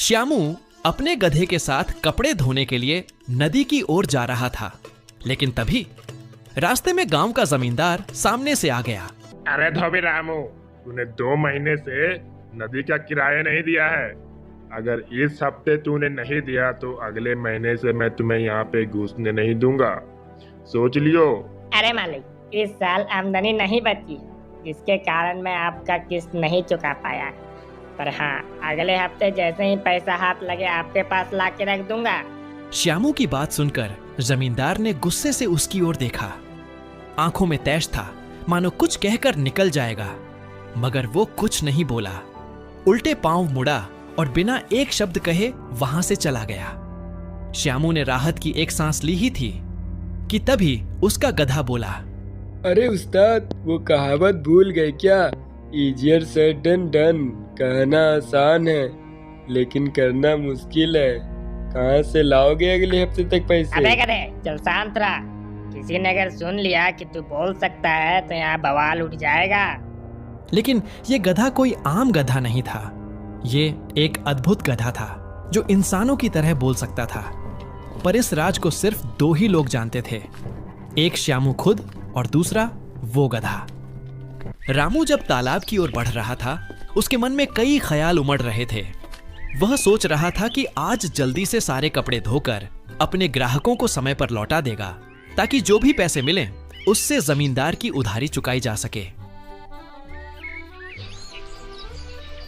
श्यामू अपने गधे के साथ कपड़े धोने के लिए नदी की ओर जा रहा था, लेकिन तभी रास्ते में गांव का जमींदार सामने से आ गया। अरे धोबी रामू, तूने 2 महीने से नदी का किराया नहीं दिया है। अगर इस हफ्ते तूने नहीं दिया तो अगले महीने से मैं तुम्हें यहाँ पे घुसने नहीं दूंगा, सोच लियो। अरे मालिक, इस साल आमदनी नहीं बची, जिसके कारण मैं आपका किस्त नहीं चुका पाया। पर हाँ, अगले हफ्ते जैसे ही पैसा हाथ लगे आपके पास ला के रख दूंगा। श्यामू की बात सुनकर जमींदार ने गुस्से से उसकी ओर देखा। आंखों में तैश था, मानो कुछ कहकर निकल जाएगा, मगर वो कुछ नहीं बोला। उल्टे पांव मुड़ा और बिना एक शब्द कहे वहां से चला गया। श्यामू ने राहत की एक सांस ली ही थी कि तभी उसका गधा बोला, अरे उस्ताद, वो कहावत भूल गए क्या? Easier said than done. कहना आसान है लेकिन करना मुश्किल है। कहाँ से लाओगे अगले हफ्ते तक पैसे? अबे गधे, चल शांत रहा। किसी ने अगर सुन लिया कि तू बोल सकता है तो यहाँ बवाल उठ जाएगा। लेकिन ये गधा कोई आम गधा नहीं था। ये एक अद्भुत गधा था जो इंसानों की तरह बोल सकता था। पर इस राज को सिर्फ 2 ही लोग जानते थे, एक श्यामू खुद और दूसरा वो गधा। रामू जब तालाब की ओर बढ़ रहा था, उसके मन में कई ख्याल उमड़ रहे थे। वह सोच रहा था कि आज जल्दी से सारे कपड़े धोकर अपने ग्राहकों को समय पर लौटा देगा, ताकि जो भी पैसे मिलें उससे जमींदार की उधारी चुकाई जा सके।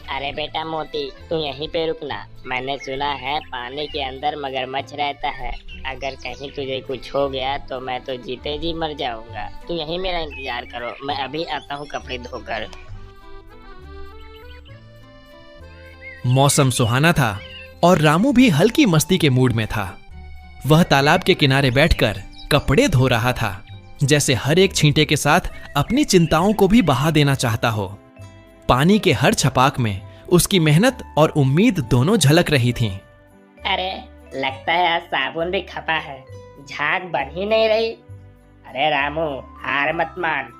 अरे बेटा मोती, तू यहीं पे रुकना। मैंने सुना है पानी के अंदर मगरमच्छ रहता है। अगर कहीं तुझे कुछ हो गया तो मैं तो जीते जी मर जाऊंगा। तू यहीं मेरा इंतजार करो, मैं अभी आता हूँ कपड़े धोकर। मौसम सुहाना था और रामू भी हल्की मस्ती के मूड में था। वह तालाब के किनारे बैठकर कपड़े धो रहा था, जैसे हर एक छींटे के साथ अपनी चिंताओं को भी बहा देना चाहता हो। पानी के हर छपाक में उसकी मेहनत और उम्मीद दोनों झलक रही थीं। अरे लगता है आज साबुन भी खपा है, झाग बन ही नहीं रही। अरे रामू, हार मत मान,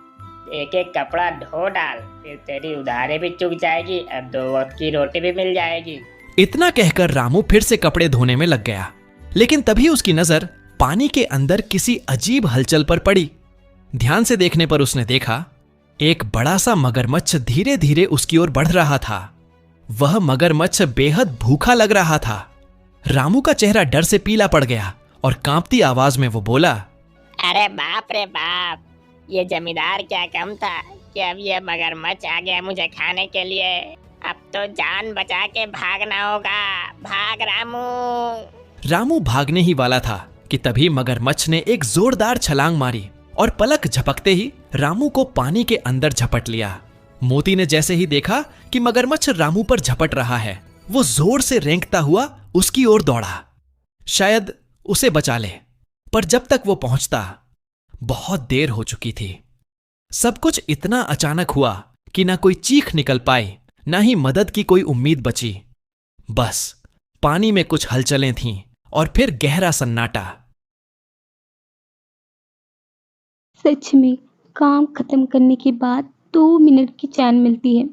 एक एक कपड़ा धो डाल, फिर तेरी उधारी भी चुक जाएगी और 2 वक्त की रोटी भी मिल जाएगी। इतना कहकर रामू फिर से कपड़े धोने में लग गया, लेकिन तभी उसकी नजर पानी के अंदर किसी अजीब हलचल पर पड़ी। ध्यान से देखने पर उसने देखा एक बड़ा सा मगरमच्छ धीरे धीरे उसकी ओर बढ़ रहा था। वह मगरमच्छ बेहद भूखा लग रहा था। रामू का चेहरा डर से पीला पड़ गया और कांपती आवाज में वो बोला, अरे बाप रे बाप, ये जमींदार क्या कम था कि अब ये मगरमच्छ आ गया मुझे खाने के लिए। अब तो जान बचा के भागना होगा। भाग रामू। रामू भागने ही वाला था कि तभी मगरमच्छ ने एक जोरदार छलांग मारी और पलक झपकते ही रामू को पानी के अंदर झपट लिया। मोती ने जैसे ही देखा कि मगरमच्छ रामू पर झपट रहा है, वो जोर से रेंगता हुआ उसकी ओर दौड़ा, शायद उसे बचा ले। पर जब तक वो पहुंचता बहुत देर हो चुकी थी। सब कुछ इतना अचानक हुआ कि ना कोई चीख निकल पाई, ना ही मदद की कोई उम्मीद बची। बस पानी में कुछ हलचलें थीं और फिर गहरा सन्नाटा। सच में काम खत्म करने के बाद 2 मिनट की चैन मिलती है,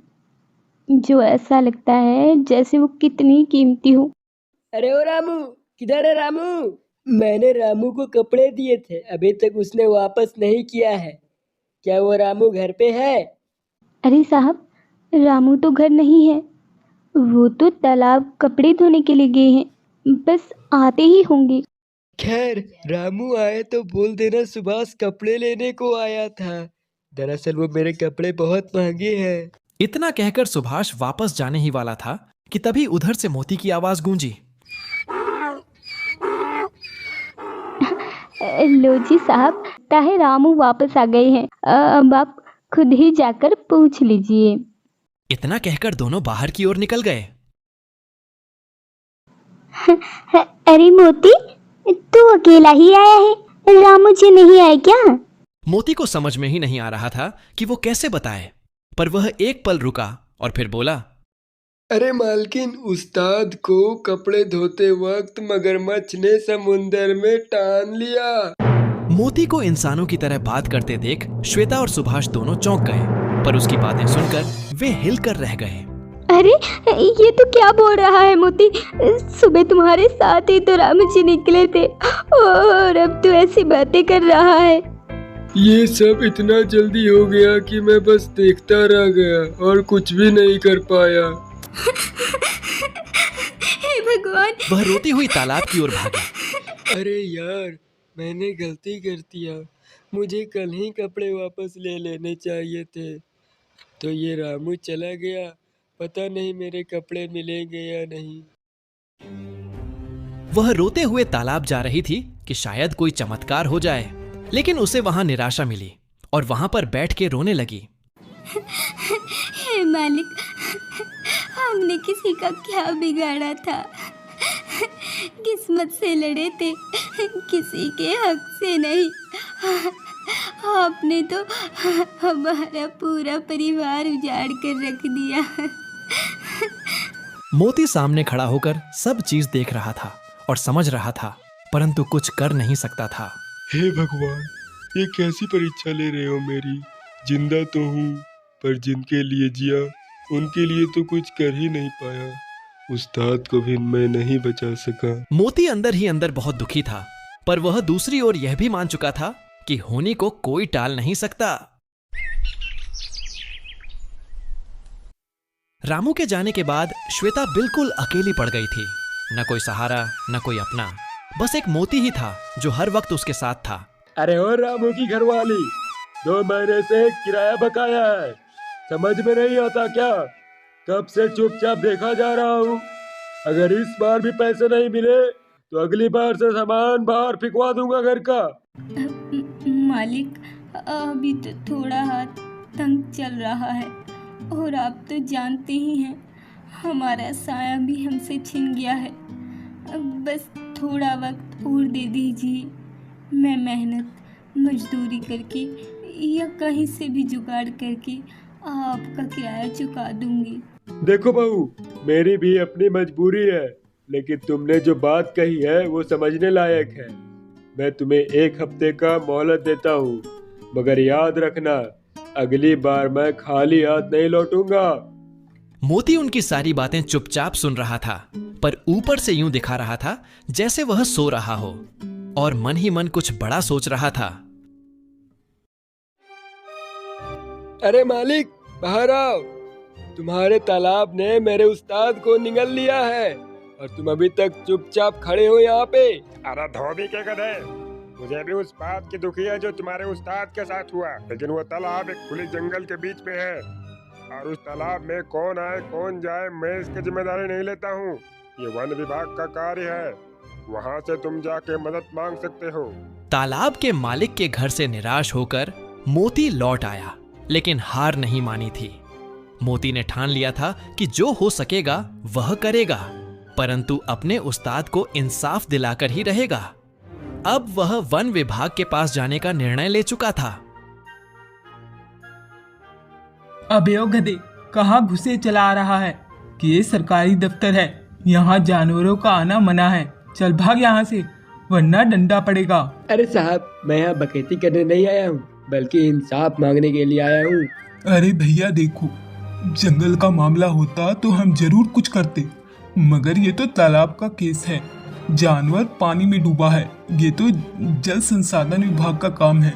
जो ऐसा लगता है जैसे वो कितनी कीमती हो। अरे ओ रामू, किधर है रामू? मैंने रामू को कपड़े दिए थे, अभी तक उसने वापस नहीं किया है। क्या वो रामू घर पे है? अरे साहब, रामू तो घर नहीं है। वो तो तालाब कपड़े धोने के लिए गए हैं, बस आते ही होंगे। खैर, रामू आए तो बोल देना सुभाष कपड़े लेने को आया था। दरअसल वो मेरे कपड़े बहुत महंगे हैं। इतना कहकर सुभाष वापस जाने ही वाला था कि तभी उधर से मोती की आवाज गूंजी, लो जी साहब, ताहे रामू वापस आ गए हैं। अब आप खुद ही जाकर पूछ लीजिए। इतना कहकर दोनों बाहर की ओर निकल गए। अरे मोती, तू अकेला ही आया है, रामू जी नहीं आए क्या? मोती को समझ में ही नहीं आ रहा था कि वो कैसे बताए, पर वह एक पल रुका और फिर बोला, अरे मालकिन, उस्ताद को कपड़े धोते वक्त मगरमच्छ ने समुंदर में टान लिया। मोती को इंसानों की तरह बात करते देख श्वेता और सुभाष दोनों चौंक गए, पर उसकी बातें सुनकर वे हिलकर रह गए। अरे ये तो क्या बोल रहा है मोती? सुबह तुम्हारे साथ ही तो रामू जी निकले थे और अब तू ऐसी बातें कर रहा है। ये सब इतना जल्दी हो गया कि मैं बस देखता रह गया और कुछ भी नहीं कर पाया। हे भगवान! वह रोती हुई तालाब की ओर भागी। अरे यार, मैंने गलती कर दिया। मुझे कल ही कपड़े वापस ले लेने चाहिए थे। तो ये रामू चला गया, पता नहीं मेरे कपड़े मिलेंगे या नहीं। वह रोते हुए तालाब जा रही थी कि शायद कोई चमत्कार हो जाए, लेकिन उसे वहां निराशा मिली और वहां पर बैठ के रोने लगी। हे मालिक, हमने किसी का क्या बिगाड़ा था? किस्मत से लड़े थे, किसी के हक से नहीं। आपने तो हमारा पूरा परिवार उजाड़ कर रख दिया। मोती सामने खड़ा होकर सब चीज देख रहा था और समझ रहा था, परंतु कुछ कर नहीं सकता था। हे भगवान, ये कैसी परीक्षा ले रहे हो मेरी? जिंदा तो हूँ, पर जिनके लिए जिया उनके लिए तो कुछ कर ही नहीं पाया। उस्ताद को भी मैं नहीं बचा सका। मोती अंदर ही अंदर बहुत दुखी था, पर वह दूसरी ओर यह भी मान चुका था कि होनी को कोई टाल नहीं सकता। रामू के जाने के बाद श्वेता बिल्कुल अकेली पड़ गई थी। न कोई सहारा, न कोई अपना, बस एक मोती ही था जो हर वक्त उसके साथ था। अरे ओ रामू की घरवाली, 2 महीने से किराया बकाया है, समझ में नहीं आता क्या? कब से चुपचाप देखा जा रहा हूँ। अगर इस बार भी पैसे नहीं मिले तो अगली बार से सामान बाहर फिकवा दूंगा घर का। मालिक, अभी तो थोड़ा हाथ तंग चल रहा है और आप तो जानते ही हैं हमारा साया भी हमसे छिन गया है। बस थोड़ा वक्त और दे दीजिए, मैं मेहनत मजदूरी करके या कहीं से भी जुगाड़ करके आपका किराया चुका दूंगी। देखो बहू, मेरी भी अपनी मजबूरी है, लेकिन तुमने जो बात कही है वो समझने लायक है। मैं तुम्हें 1 हफ्ते का मोहलत देता हूँ, मगर याद रखना अगली बार मैं खाली हाथ नहीं लौटूंगा। मोती उनकी सारी बातें चुपचाप सुन रहा था, पर ऊपर से यूं दिखा रहा था जैसे वह सो रहा हो और मन ही मन कुछ बड़ा सोच रहा था। अरे मालिक, बाहर आओ। तुम्हारे तालाब ने मेरे उस्ताद को निगल लिया है और तुम अभी तक चुपचाप खड़े हो यहाँ पे। अरे धोबी के गधे, मुझे भी उस बात की दुखी है जो तुम्हारे उस्ताद के साथ हुआ, लेकिन वो तालाब एक खुले जंगल के बीच में है और उस तालाब में कौन आए कौन जाए मैं इसकी जिम्मेदारी नहीं लेता हूँ। ये वन विभाग का कार्य है, वहाँ से तुम जाके मदद मांग सकते हो। तालाब के मालिक के घर से निराश होकर मोती लौट आया, लेकिन हार नहीं मानी थी। मोती ने ठान लिया था कि जो हो सकेगा वह करेगा, परंतु अपने उस्ताद को इंसाफ दिलाकर ही रहेगा। अब वह वन विभाग के पास जाने का निर्णय ले चुका था। अबे ओ गधे, कहाँ घुसे चला आ रहा है? कि ये सरकारी दफ्तर है, यहाँ जानवरों का आना मना है। चल भाग यहाँ से, वरना डंडा पड़ेगा। अरे साहब, मैं यहाँ बकैती करने नहीं आया हूँ, बल्कि इंसाफ मांगने के लिए आया हूँ। अरे भैया देखो, जंगल का मामला होता तो हम जरूर कुछ करते, मगर ये तो तालाब का केस है, जानवर पानी में डूबा है, ये तो जल संसाधन विभाग का काम है।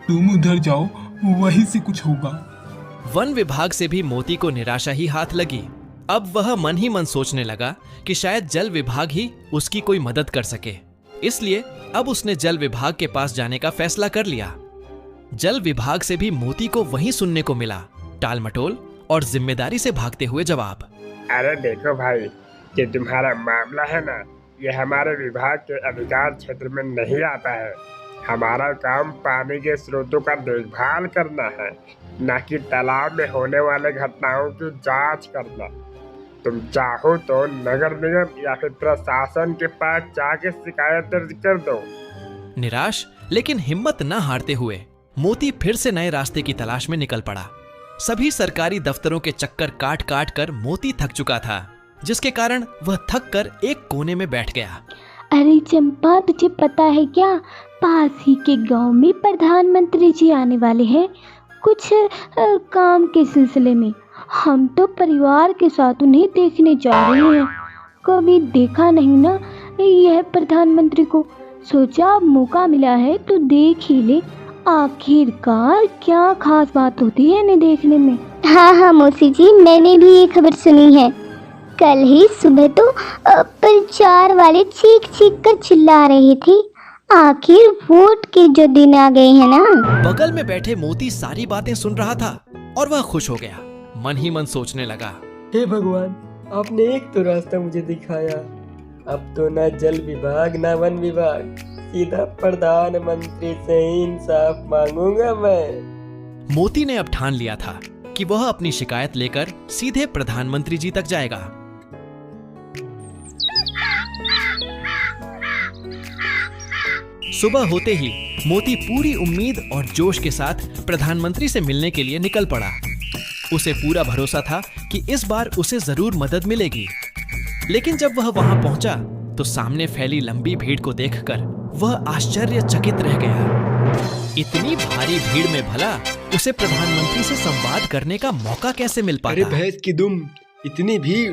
तुम उधर जाओ, वहीं से कुछ होगा। वन विभाग से भी मोती को निराशा ही हाथ लगी। अब वह मन ही मन सोचने लगा कि शायद जल विभाग ही उसकी कोई मदद कर सके। इसलिए अब उसने जल विभाग के पास जाने का फैसला कर लिया। जल विभाग से भी मोती को वही सुनने को मिला, टालमटोल और जिम्मेदारी से भागते हुए जवाब। अरे देखो भाई, ये तुम्हारा मामला है ना, ये हमारे विभाग के अधिकार क्षेत्र में नहीं आता है। हमारा काम पानी के स्रोतों का देखभाल करना है, न कि तालाब में होने वाले घटनाओं की जांच करना। तुम चाहो तो नगर निगम या फिर प्रशासन के पास जाके शिकायत दर्ज कर दो। निराश लेकिन हिम्मत न हारते हुए मोती फिर से नए रास्ते की तलाश में निकल पड़ा। सभी सरकारी दफ्तरों के चक्कर काट काट कर मोती थक चुका था, जिसके कारण वह थक कर एक कोने में बैठ गया। अरे चंपा, तुझे पता है क्या, पास ही के गांव में प्रधानमंत्री जी आने वाले हैं कुछ काम के सिलसिले में। हम तो परिवार के साथ उन्हें देखने जा रहे हैं। कभी देखा नहीं ना यह प्रधानमंत्री को। सोचा अब मौका मिला है तो देख ही ले, आखिरकार क्या खास बात होती है इन्हें देखने में। हाँ हाँ मौसी जी, मैंने भी ये खबर सुनी है। कल ही सुबह तो प्रचार वाले चीख चीख कर चिल्ला रहे थे, आखिर वोट के जो दिन आ गए हैं ना। बगल में बैठे मोती सारी बातें सुन रहा था और वह खुश हो गया। मन ही मन सोचने लगा, हे भगवान, आपने एक तो रास्ता मुझे दिखाया। अब तो ना जल विभाग ना वन विभाग, सीधा प्रधानमंत्री से ही इंसाफ मांगूंगा मैं। मोती ने अब ठान लिया था कि वह अपनी शिकायत लेकर सीधे प्रधानमंत्री जी तक जाएगा। सुबह होते ही मोती पूरी उम्मीद और जोश के साथ प्रधानमंत्री से मिलने के लिए निकल पड़ा। उसे पूरा भरोसा था कि इस बार उसे जरूर मदद मिलेगी। लेकिन जब वह वहां पहुंचा तो सामने फैली लंबी भीड़ को देखकर वह आश्चर्यचकित रह गया। इतनी भारी भीड़ में भला उसे प्रधानमंत्री से संवाद करने का मौका कैसे मिल अरे पाता? भैंस की दुम, इतनी भीड़!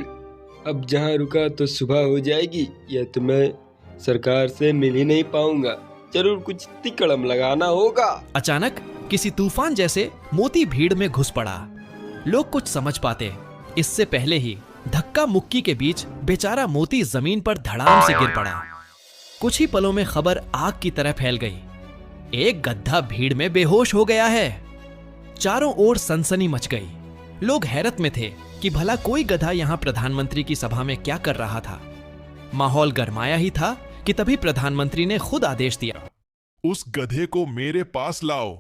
अब जहाँ रुका तो सुबह हो जाएगी, या तो मैं सरकार से मिल ही नहीं पाऊंगा। जरूर कुछ तिकड़म लगाना होगा। अचानक किसी तूफान जैसे मोती भीड़ में घुस पड़ा। लोग कुछ समझ पाते इससे पहले ही धक्का मुक्की के बीच बेचारा मोती जमीन पर धड़ाम से गिर पड़ा। कुछ ही पलों में खबर आग की तरह फैल गई। एक गधा भीड़ में बेहोश हो गया है। चारों ओर सनसनी मच गई। लोग हैरत में थे कि भला कोई गधा यहां प्रधानमंत्री की सभा में क्या कर रहा था। माहौल गरमाया ही था कि तभी प्रधानमंत्री ने खुद आदेश दिया, उस गधे को मेरे पास लाओ।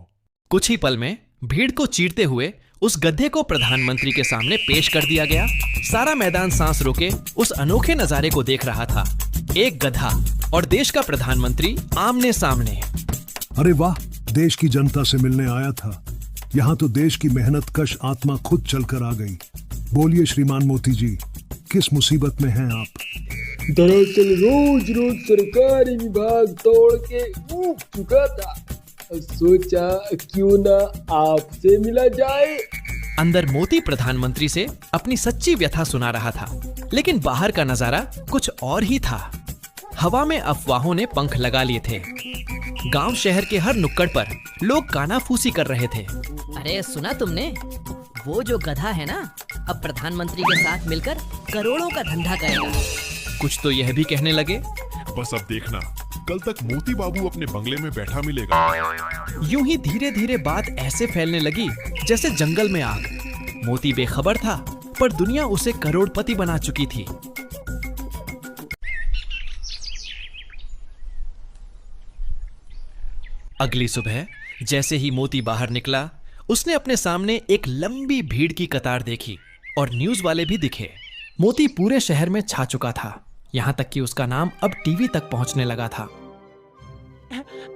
कुछ ही पल में भीड़ को चीरते हुए उस गधे को प्रधानमंत्री के सामने पेश कर दिया गया। सारा मैदान सांस रोके उस अनोखे नजारे को देख रहा था। एक गधा और देश का प्रधानमंत्री आमने सामने। अरे वाह, देश की जनता से मिलने आया था। यहाँ तो देश की मेहनत कश आत्मा खुद चलकर आ गई। बोलिए श्रीमान मोती जी, किस मुसीबत में हैं आप? दरअसल रोज रोज सरकारी विभाग तोड़ के ऊब चुका था, सोचा क्यों ना आपसे मिला जाए। अंदर मोती प्रधानमंत्री से अपनी सच्ची व्यथा सुना रहा था, लेकिन बाहर का नजारा कुछ और ही था। हवा में अफवाहों ने पंख लगा लिए थे। गांव शहर के हर नुक्कड़ पर लोग कानाफूसी कर रहे थे। अरे सुना तुमने, वो जो गधा है ना, अब प्रधानमंत्री के साथ मिलकर करोड़ों का धंधा करेगा। कुछ तो यह भी कहने लगे, बस अब देखना, कल तक मोती बाबू अपने बंगले में बैठा मिलेगा। यूं ही धीरे धीरे बात ऐसे फैलने लगी जैसे जंगल में आग। मोती बेखबर था, पर दुनिया उसे करोड़पति बना चुकी थी। अगली सुबह जैसे ही मोती बाहर निकला, उसने अपने सामने एक लंबी भीड़ की कतार देखी और न्यूज वाले भी दिखे। मोती पूरे शहर में छा चुका था, यहाँ तक कि उसका नाम अब टीवी तक पहुंचने लगा था।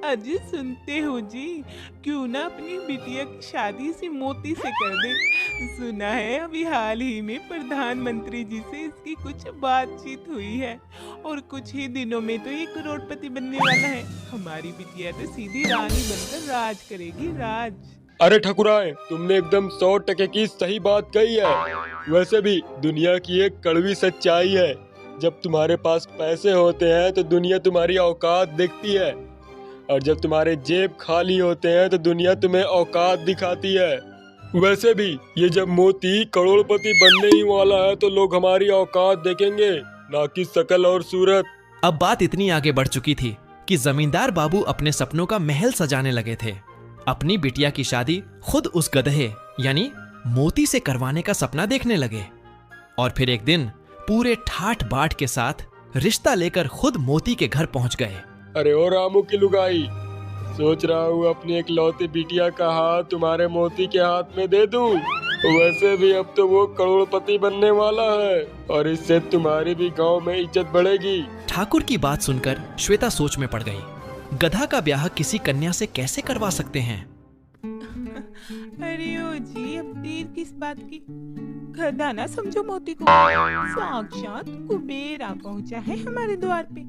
अजी सुनते हो जी, क्यों ना अपनी बिटिया की शादी से मोती से कर दे। सुना है अभी हाल ही में प्रधानमंत्री जी से इसकी कुछ बातचीत हुई है और कुछ ही दिनों में तो ये करोड़पति बनने वाला है। हमारी बिटिया तो सीधी रानी बनकर राज करेगी, राज। अरे ठकुराए, तुमने एकदम 100% की सही बात कही है। वैसे भी दुनिया की एक कड़वी सच्चाई है, जब तुम्हारे पास पैसे होते हैं तो दुनिया तुम्हारी औकात देखती है, और जब तुम्हारे जेब खाली होते हैं तो दुनिया तुम्हें औकात दिखाती है। वैसे भी ये जब मोती करोड़पति बनने ही वाला है तो लोग हमारी औकात देखेंगे, ना कि शकल और सूरत। अब बात इतनी आगे बढ़ चुकी थी कि जमींदार बाबू अपने सपनों का महल सजाने लगे थे। अपनी बिटिया की शादी खुद उस गधे यानी मोती से करवाने का सपना देखने लगे। और फिर एक दिन पूरे ठाठ बाट के साथ रिश्ता लेकर खुद मोती के घर पहुंच गए। अरे ओ रामू की लुगाई, सोच रहा हूँ अपनी एक लौती बिटिया का हाथ तुम्हारे मोती के हाथ में दे दूं। वैसे भी अब तो वो करोड़पति बनने वाला है और इससे तुम्हारी भी गांव में इज्जत बढ़ेगी। ठाकुर की बात सुनकर श्वेता सोच में पड़ गई। गधा का ब्याह किसी कन्या से कैसे करवा सकते हैं? अरे ओ जी, अब देर किस बात की। गधा ना समझो मोती को, साक्षात कुबेर आ पहुंचा है हमारे द्वार पे।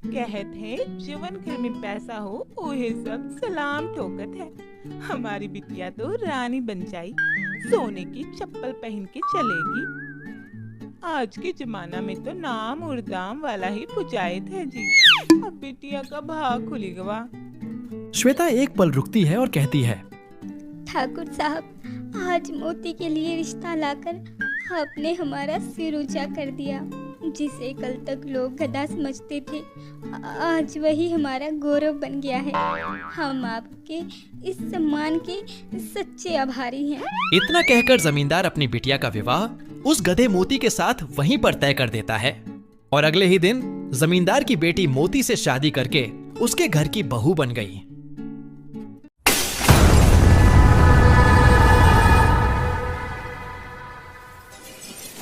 कहत है जवन घर में पैसा हो ओहे सब सलाम ठोकत है। हमारी बिटिया तो रानी बन जाई, सोने की चप्पल पहन के चलेगी। आज के जमाना में तो नाम और दाम वाला ही पुजायत है जी। अब बिटिया का भाग खुली गवा। श्वेता एक पल रुकती है और कहती है, ठाकुर साहब, आज मोती के लिए रिश्ता लाकर आपने हमारा सिर ऊंचा कर दिया। जिसे कल तक लोग गधा समझते थे, आज वही हमारा गौरव बन गया है। हम आपके इस सम्मान के सच्चे आभारी हैं। इतना कहकर जमींदार अपनी बिटिया का विवाह उस गधे मोती के साथ वहीं पर तय कर देता है और अगले ही दिन जमींदार की बेटी मोती से शादी करके उसके घर की बहू बन गई।